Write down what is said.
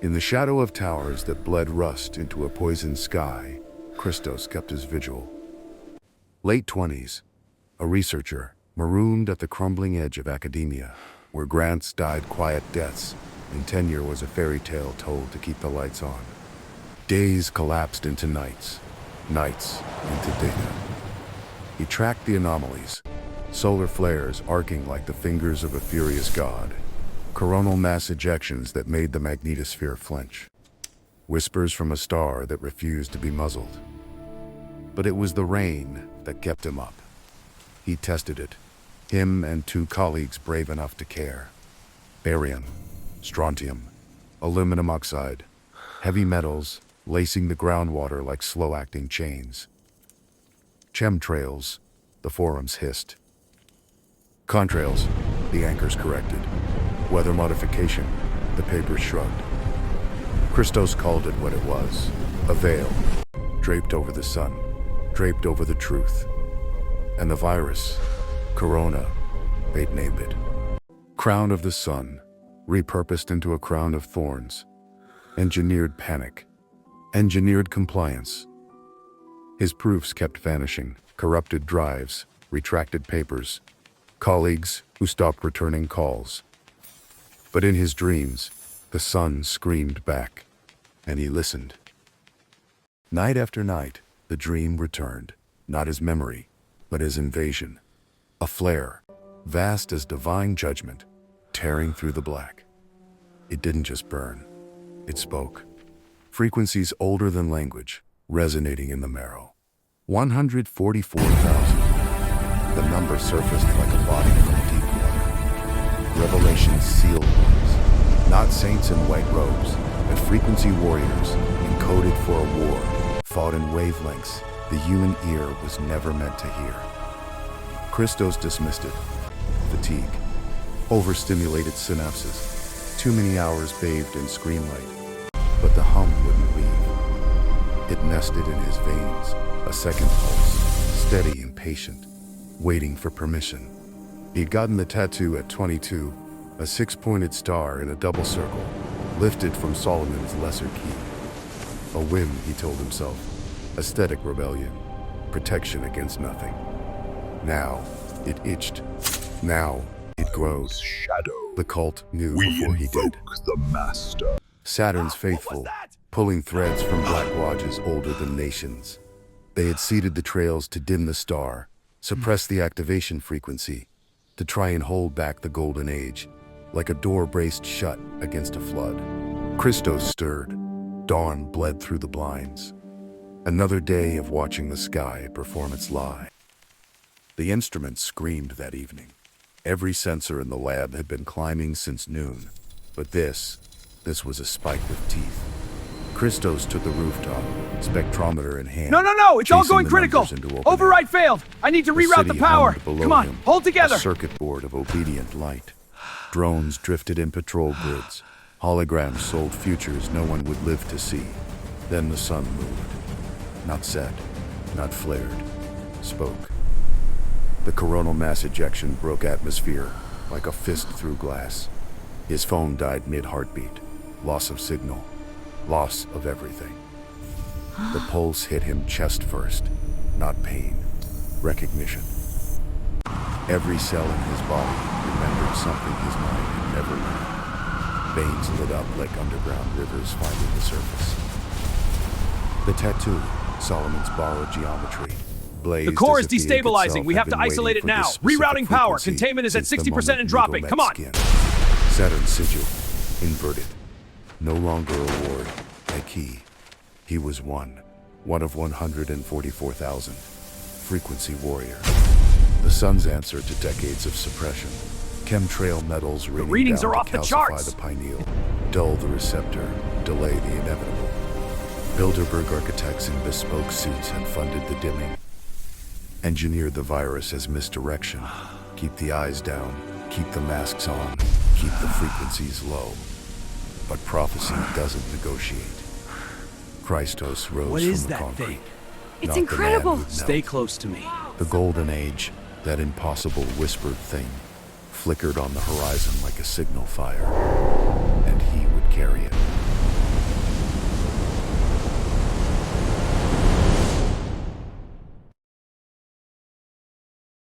In the shadow of towers that bled rust into a poisoned sky, Christos kept his vigil. Late 20s, a researcher, marooned at the crumbling edge of academia, where grants died quiet deaths and tenure was a fairy tale told to keep the lights on. Days collapsed into nights, nights into data. He tracked the anomalies, solar flares arcing like the fingers of a furious god, coronal mass ejections that made the magnetosphere flinch, whispers from a star that refused to be muzzled. But it was the rain that kept him up. He tested it, him and two colleagues brave enough to care. Barium, strontium, aluminum oxide, heavy metals lacing the groundwater like slow-acting chains. Chemtrails, the forums hissed. Contrails, the anchors corrected. Weather modification, the papers shrugged. Christos called it what it was, a veil, draped over the sun, draped over the truth. And the virus, Corona, they'd named it. Crown of the sun, repurposed into a crown of thorns. Engineered panic, engineered compliance. His proofs kept vanishing, corrupted drives, retracted papers, colleagues who stopped returning calls. But in his dreams, the sun screamed back, and he listened. Night after night, the dream returned, not as memory, but as invasion. A flare, vast as divine judgment, tearing through the black. It didn't just burn, it spoke. Frequencies older than language, resonating in the marrow. 144,000. The number surfaced like a body from deep water. Revelations sealed ones, not saints in white robes, but frequency warriors encoded for a war, fought in wavelengths the human ear was never meant to hear. Christos dismissed it. Fatigue, overstimulated synapses, too many hours bathed in screen light. But the hum wouldn't leave. It nested in his veins, a second pulse, steady and patient, waiting for permission. He'd gotten the tattoo at 22, a six-pointed star in a double circle, lifted from Solomon's lesser key. A whim, he told himself, aesthetic rebellion, protection against nothing. Now, it itched. Now, it glowed. Shadow. The cult knew before he did. The master. Saturn's faithful, pulling threads from black lodges older than nations. They had seeded the trails to dim the star, suppress the activation frequency, to try and hold back the golden age, like a door braced shut against a flood. Christos stirred. Dawn bled through the blinds. Another day of watching the sky perform its lie. The instruments screamed that evening. Every sensor in the lab had been climbing since noon. But this was a spike with teeth. Christos took the rooftop, spectrometer in hand. No, it's all going critical. Override failed. I need to reroute the power. Come on, hold together. A circuit board of obedient light. Drones drifted in patrol grids. Holograms sold futures no one would live to see. Then the sun moved. Not set, not flared, spoke. The coronal mass ejection broke atmosphere like a fist through glass. His phone died mid-heartbeat. Loss of signal. Loss of everything. The pulse hit him chest first, not pain, recognition. Every cell in his body remembered something his mind had never learned. Veins lit up like underground rivers finding the surface. The tattoo, Solomon's borrowed geometry, blazed. The core is as if the ink destabilizing. itself We had have to been isolate waiting it for now. this specific Rerouting power. frequency Containment is at since the 60% moment and dropping. Needle Come met on. skin. Saturn's sigil, inverted. No longer a ward, a key. He was one of 144,000. Frequency warrior. The sun's answer to decades of suppression. Chemtrail metals raining readings down are to off the calcify charts. the pineal, dull the receptor, delay the inevitable. Bilderberg architects in bespoke suits had funded the dimming. Engineered the virus as misdirection. Keep the eyes down, keep the masks on, keep the frequencies low. But prophecy doesn't negotiate. Christos rose What from is the that concrete. thing? It's Not the man incredible. who'd Stay melt. close to me. The golden age, that impossible whispered thing, flickered on the horizon like a signal fire. And he would carry it.